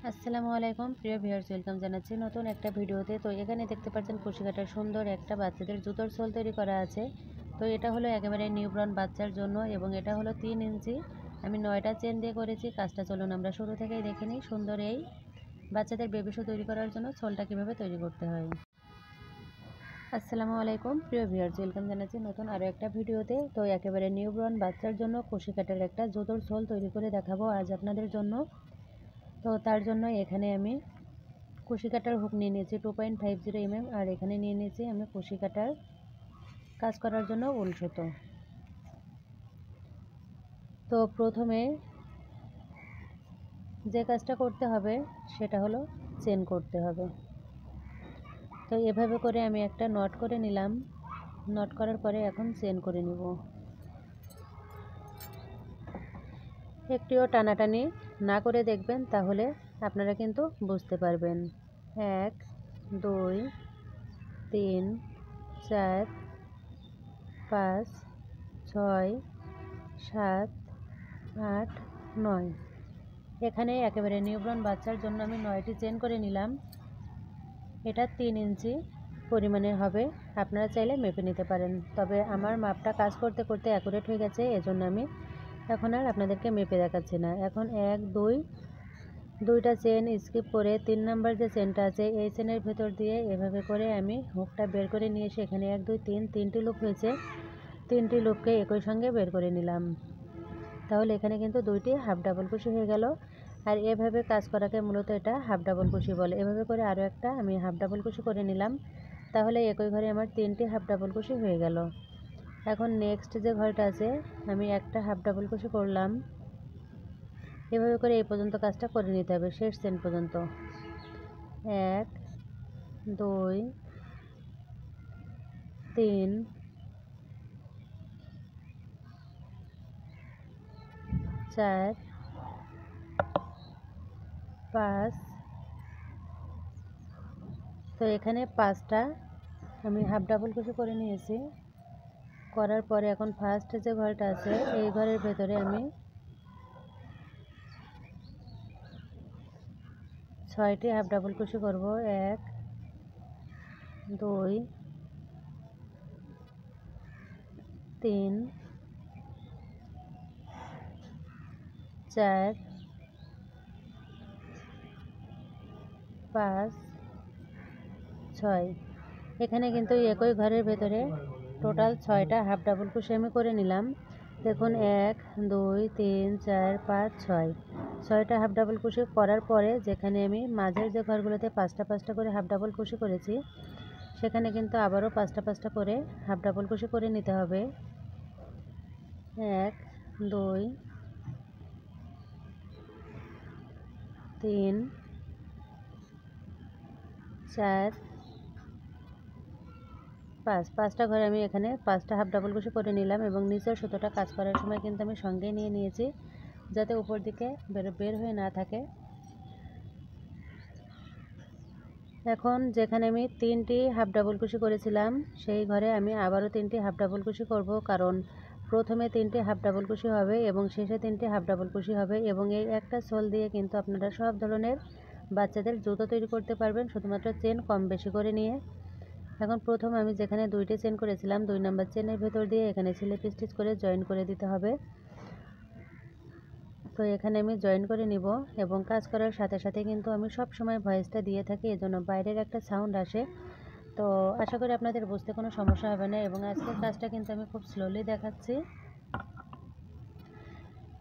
আসসালামু আলাইকুম প্রিয় ভিউয়ার্স, ওয়েলকাম জানাচ্ছি নতুন একটা ভিডিওতে। তো এখানে দেখতে পাচ্ছেন কুশি কাটার সুন্দর একটা বাচ্চাদের জুতোর সোল তৈরি করা আছে। তো এটা হলো একেবারে নিউবর্ন বাচ্চার জন্য এবং এটা হলো 3 ইঞ্চি। আমি 9টা চেন দিয়ে করেছি। কাজটা চলুন আমরা শুরু থেকেই দেখে নিই। সুন্দর এই বাচ্চাদের বেবি শু তৈরি করার জন্য সোলটা কীভাবে তৈরি করতে হয়। আসসালামু আলাইকুম প্রিয় ভিউয়ার্স, ওয়েলকাম জানাচ্ছি নতুন আরও একটা ভিডিওতে। তো একেবারে নিউবর্ন বাচ্চার জন্য কুশি কাটার একটা জুতোর সোল তৈরি করে দেখাবো আজ আপনাদের জন্য। তো তার জন্য এখানে আমি কুশি কাটার হুক নিয়ে নিয়েছি 2.50 mm, আর এখানে নিয়ে নিয়েছি আমি কুশি কাটার কাজ করার জন্য উল সুতো। তো প্রথমে যে কাজটা করতে হবে সেটা হলো চেন করতে হবে। তো এভাবে করে আমি একটা নট করে নিলাম। নট করার পরে এখন চেন করে নিব। একটিও টানাটানি না করে দেখবেন, তাহলে আপনারা কিন্তু বুঝতে পারবেন। 1 2 3 4 5 6 7 8 9। এখানে একেবারে নিউবর্ন বাচ্চার জন্য আমি 9টি চেন করে নিলাম। এটা 3 ইঞ্চি পরিমাণের হবে। আপনারা চাইলে মেপে নিতে পারেন, তবে আমার মাপটা কাজ করতে করতে অ্যাকুরেট হয়ে গেছে, এজন্য আমি এখন আর আপনাদেরকে মেপে দেখাচ্ছি না। এখন 1 2 দুইটা চেন স্কিপ করে 3 নাম্বার যে চেনটা আছে এই চেনের ভেতর দিয়ে এভাবে করে আমি হুকটা বের করে নিয়ে এসে এখানে 1 2 3 তিনটি লুপ হয়েছে। তিনটি লুপকে একই সঙ্গে বের করে নিলাম। তাহলে এখানে কিন্তু দুইটি হাফ ডাবল কুশি হয়ে গেল। আর এভাবে কাজ করাকে মূলত এটা হাফ ডাবল কুশি বলে। এভাবে করে আরও একটা আমি হাফ ডাবল কুশি করে নিলাম। তাহলে একই ঘরে আমার 3টি হাফ ডাবল কুশি হয়ে গেল। এখন নেক্সট যে ঘরটা আছে আমি একটা হাফ ডাবল কুশি করলাম। এভাবে করে এই পর্যন্ত কাজটা করে নিতে হবে, শেষ চেন পর্যন্ত। 1 2 3 4 5। তো এখানে 5টা আমি হাফ ডাবল কুশি করে নিয়েছি। করার পরে এখন ফার্স্ট যে ঘরটা আছে এই ঘরের ভেতরে আমি 6টি হাফ ডাবল কুশি করব। 1 2 3 4 5 6। এখানে কিন্তু একই ঘরের ভেতরে টোটাল 6টা হাফ ডাবল কুশি আমি করে নিলাম। দেখুন 1 2 3 4 5 6। 6টা হাফ ডাবল কুশি করার পরে যেখানে আমি মাঝের যে ঘরগুলোতে 5টা করে হাফ ডাবল কুশি করেছি সেখানে কিন্তু আবারও 5টা করে হাফ ডাবল কুশি করে নিতে হবে। 1 2 3 4 5। 5টা ঘরে আমি এখানে 5টা হাফ ডাবল কুশি করে নিলাম এবং নিচের সুতোটা কাজ করার সময় কিন্তু আমি সঙ্গে নিয়ে নিয়েছি, যাতে উপর দিকে বের হয়ে না থাকে। এখন যেখানে আমি 3টি হাফ ডাবল কুশি করেছিলাম সেই ঘরে আমি আবারও 3টি হাফ ডাবল কুশি করব, কারণ প্রথমে 3টি হাফ ডাবল কুশি হবে এবং শেষে 3টি হাফ ডাবল কুশি হবে। এবং এই একটা সোল দিয়ে কিন্তু আপনারা সব ধরনের বাচ্চাদের জুতো তৈরি করতে পারবেন, শুধুমাত্র চেন কম বেশি করে নিয়ে। এখন প্রথম আমি যেখানে 2টি চেন করেছিলাম 2 নাম্বার চেনের ভেতর দিয়ে এখানে স্লিপ স্টিচ করে জয়েন করে দিতে হবে। তো এখানে আমি জয়েন করে নিব এবং কাজ করার সাথে সাথে কিন্তু আমি সব সময় ভয়েসটা দিয়ে থাকি, এজন্য বাইরের একটা সাউন্ড আসে। তো আশা করি আপনাদের বুঝতে কোনো সমস্যা হবে না। এবং আজকের কাজটা কিন্তু আমি খুব স্লোলি দেখাচ্ছি,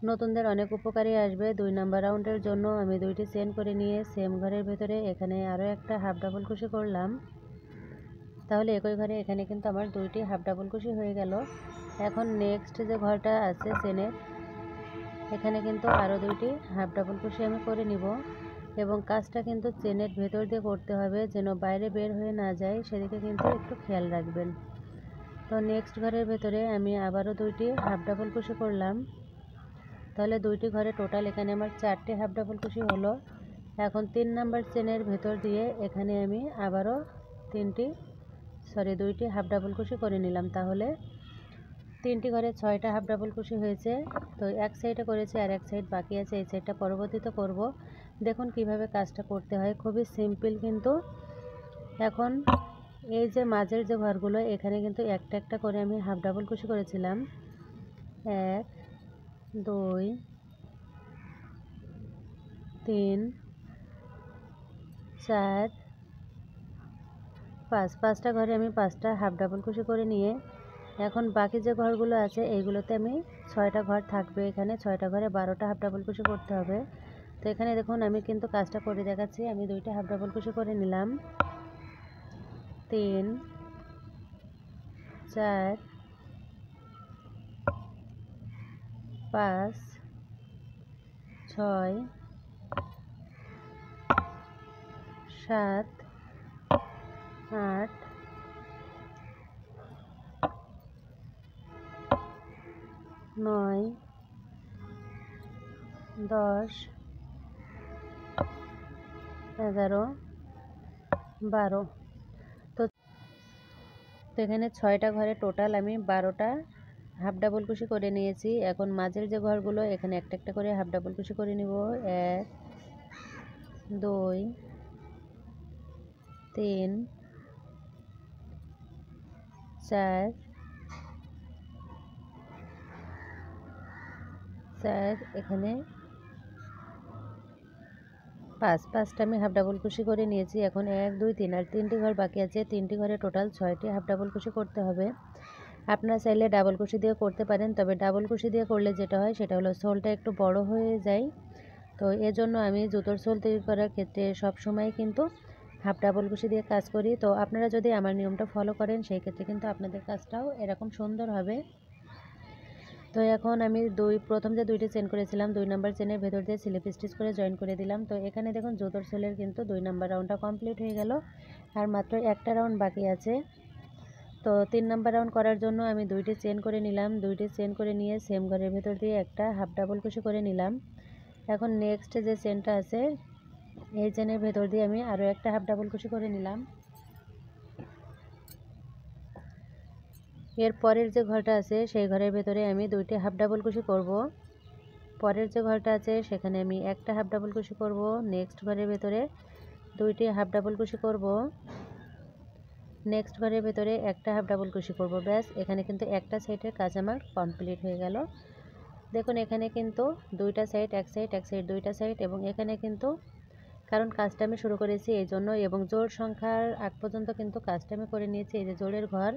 নতুনদের অনেক উপকারী আসবে। 2 নাম্বার রাউন্ডের জন্য আমি 2টি চেন করে নিয়ে সেম ঘরের ভেতরে এখানে আরও একটা হাফ ডাবল কুশি করলাম। তাহলে একই ঘরে এখানে কিন্তু আমার 2টি হাফ ডাবল কুশি হয়ে গেল। এখন নেক্সট যে ঘরটা আছে চেনের এখানে কিন্তু আরও 2টি হাফ ডাবল কুশি আমি করে নিব এবং কাজটা কিন্তু চেনের ভেতর দিয়ে করতে হবে, যেন বাইরে বের হয়ে না যায়, সেদিকে কিন্তু একটু খেয়াল রাখবেন। তো নেক্সট ঘরের ভেতরে আমি আবারও 2টি হাফ ডাবল কুশি করলাম। তাহলে 2টি ঘরে টোটাল এখানে আমার 4টে হাফ ডাবল কুশি হলো। এখন 3 নাম্বার চেনের ভেতর দিয়ে এখানে আমি আবারও 2টি হাফ ডাবল কুশি করে নিলাম। তাহলে তিনটি ঘরে 6টা হাফ ডাবল কুশি হয়েছে। তো এক সাইডে করেছি আর এক সাইড বাকি আছে, এই সাইডটা পরবর্তীতে করব। দেখুন কিভাবে কাজটা করতে হয়, খুবই সিম্পল কিন্তু। এখন এই যে মাঝের যে ঘরগুলো, এখানে কিন্তু একটা একটা করে আমি হাফ ডাবল কুশি করেছিলাম। 1 2 3 4 5, 5টা ঘরে আমি 5টা হাফ ডাবল কুশি করে নিয়ে এখন বাকি যে ঘরগুলো আছে এইগুলোতে আমি 6টা ঘর থাকবে, এখানে 6টা ঘরে 12টা হাফ ডাবল কুশি করতে হবে। তো এখানে দেখুন আমি কিন্তু কাজটা করে দেখাচ্ছি। আমি 2টা হাফ ডাবল কুশি করে নিলাম, 3 4 5 6 7 8 9 10 11 12। তো এখানে 6টা ঘরে টোটাল আমি 12টা হাফ ডাবল কুশি করে নিয়েছি। এখন মাঝের যে ঘরগুলো, এখানে একটা একটা করে হাফ ডাবল কুশি করে নিব। 1 2 3 4 4, এখানে 5, 5টা আমি হাফ ডাবল কুশি করে নিয়েছি। এখন 1 2 3 আর 3টি ঘর বাকি আছে। 3টি ঘরে টোটাল 6টি হাফ ডাবল কুশি করতে হবে। আপনারা চাইলে ডাবল কুশি দিয়ে করতে পারেন, তবে ডাবল কুশি দিয়ে করলে যেটা হয় সেটা হলো সোলটা একটু বড় হয়ে যায়। তো এজন্য আমি জুতোর সোল তৈরি করার ক্ষেত্রে সব সময় কিন্তু হাফ ডাবল কুশি দিয়ে কাজ করি। তো আপনারা যদি আমার নিয়মটা ফলো করেন সেই ক্ষেত্রে কিন্তু আপনাদের কাজটাও এরকম সুন্দর হবে। তো এখন আমি প্রথম যে 2টি চেন করেছিলাম, 2 নাম্বার চেনের ভেতর দিয়ে স্লিপ স্টিচ করে জয়েন করে দিলাম। তো এখানে দেখুন জুতোর সোলের কিন্তু 2 নাম্বার রাউন্ডটা কমপ্লিট হয়ে গেল, আর মাত্র একটা রাউন্ড বাকি আছে। তো 3 নাম্বার রাউন্ড করার জন্য আমি 2টি চেন করে নিলাম। 2টি চেন করে নিয়ে সেম ঘরের ভেতর দিয়ে একটা হাফ ডাবল কুশি করে নিলাম। এখন নেক্সট যে চেনটা আছে, এই চেনের ভেতর দিয়ে আমি আরও একটা হাফ ডাবল কুশি করে নিলাম। এর পরের যে ঘরটা আছে সেই ঘরের ভেতরে আমি 2টি হাফ ডাবল কুশি করব। পরের যে ঘরটা আছে সেখানে আমি একটা হাফ ডাবল কুশি করব। নেক্সট ঘরের ভেতরে 2টি হাফ ডাবল কুশি করব। নেক্সট ঘরের ভেতরে একটা হাফ ডাবল কুশি করব। ব্যাস, এখানে কিন্তু একটা সাইডের কাজ আমার কমপ্লিট হয়ে গেল। দেখুন এখানে কিন্তু 2টা সাইড, এক সাইড এক সাইড 2টা সাইড, এবং এখানে কিন্তু কারণ কাজটা আমি শুরু করেছি এই জন্য, এবং জোড় সংখ্যার আগ পর্যন্ত কিন্তু কাজটা আমি করে নিয়েছি। এই যে জোড়ের ঘর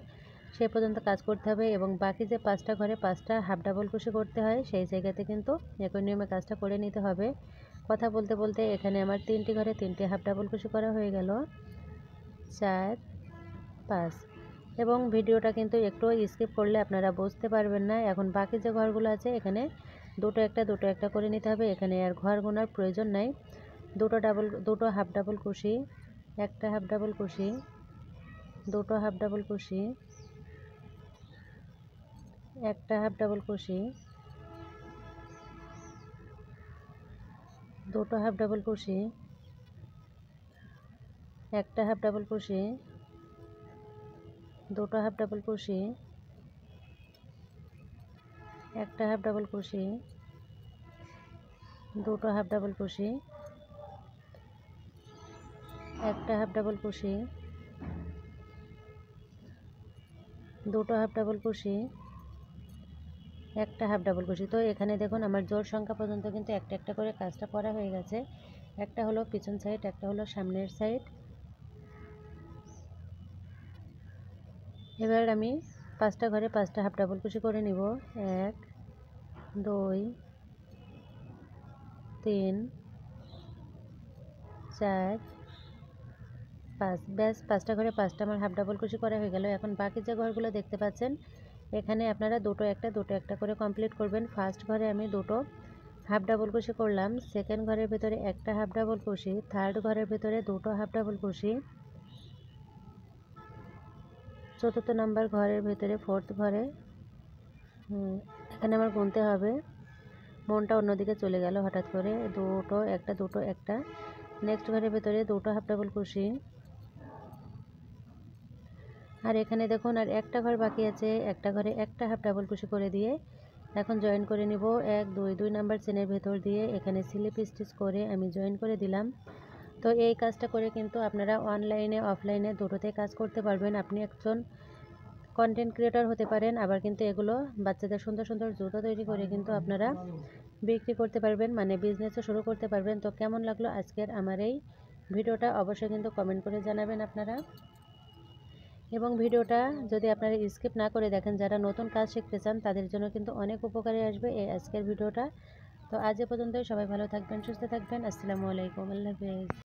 সে পর্যন্ত কাজ করতে হবে, এবং বাকি যে 5টা ঘরে 5টা হাফ ডাবল কুশি করতে হয় সেই জায়গাতে কিন্তু একই নিয়মে কাজটা করে নিতে হবে। কথা বলতে বলতে এখানে আমার 3টি ঘরে 3টি হাফ ডাবল কুশি করা হয়ে গেল। 4 5, এবং ভিডিওটা কিন্তু একটু স্কিপ করলে আপনারা বুঝতে পারবেন না। এখন বাকি যে ঘরগুলো আছে এখানে দুটো একটা করে নিতে হবে। এখানে আর ঘর গোনার প্রয়োজন নাই। দুটো হাফ ডাবল কুশি, একটা হাফ ডাবল কুশি, দুটো হাফ ডাবল কুশি, একটা হাফ ডাবল কুশি, দুটো হাফ ডাবল কুশি, একটা হাফ ডাবল কুশি, দুটো হাফ ডাবল কুশি, একটা হাফ ডাবল কুশি, দুটো হাফ ডাবল কুশি, একটা হাফ ডাবল কুশি, দুটো হাফ ডাবল কুশি, একটা হাফ ডাবল কুশি। তো এখানে দেখুন আমার জোড় সংখ্যা পর্যন্ত কিন্তু একটা একটা করে কাজটা করা হয়ে গেছে। একটা হলো পিছন সাইড, একটা হলো সামনের সাইড। এবার আমি 5টা ঘরে 5টা হাফ ডাবল কুশি করে নিব। 1 2 3 4 5, ব্যাস 5টা ঘরে 5টা আমার হাফ ডাবল কুশি করা হয়ে গেল। এখন বাকি যে ঘরগুলো দেখতে পাচ্ছেন এখানে আপনারা দুটো একটা করে কমপ্লিট করবেন। ফার্স্ট ঘরে আমি দুটো হাফ ডাবল কুশি করলাম, সেকেন্ড ঘরের ভেতরে একটা হাফ ডাবল কুশি, থার্ড ঘরের ভেতরে দুটো হাফ ডাবল কুশি, চতুর্থ নাম্বার ঘরের ভেতরে ফোর্থ ঘরে, এখানে আমার গুনতে হবে, মনটা অন্যদিকে চলে গেল হঠাৎ করে, দুটো একটা। নেক্সট ঘরের ভেতরে দুটো হাফ ডাবল কুশি, আর এখানে দেখুন আর একটা ঘর বাকি আছে, একটা ঘরে একটা হাফ ডাবল ক্রোশে করে দিয়ে এখন জয়েন করে নিব 1 2 2 নাম্বার চেনের ভেতর দিয়ে এখানে স্লিপ স্টিচ করে আমি জয়েন করে দিলাম। তো এই কাজটা করে কিন্তু আপনারা অনলাইনে অফলাইনে দুটোতে কাজ করতে পারবেন। আপনি একজন কন্টেন্ট ক্রিয়েটর হতে পারেন, আবার কিন্তু এগুলো বাচ্চাদের সুন্দর সুন্দর জুতো তৈরি করে কিন্তু আপনারা বিক্রি করতে পারবেন, মানে বিজনেসও শুরু করতে পারবেন। তো কেমন লাগলো আজকের আমার এই ভিডিওটা অবশ্যই কিন্তু কমেন্ট করে জানাবেন আপনারা। এবং ভিডিওটা যদি আপনারা স্কিপ না করে দেখেন, যারা নতুন কাজ শিখতে চান তাদের জন্য কিন্তু অনেক উপকারে আসবে এই আজকের ভিডিওটা। তো আজ এ পর্যন্তই, সবাই ভালো থাকবেন, সুস্থ থাকবেন। আসসালামু আলাইকুম, আল্লাহ হাফেজ।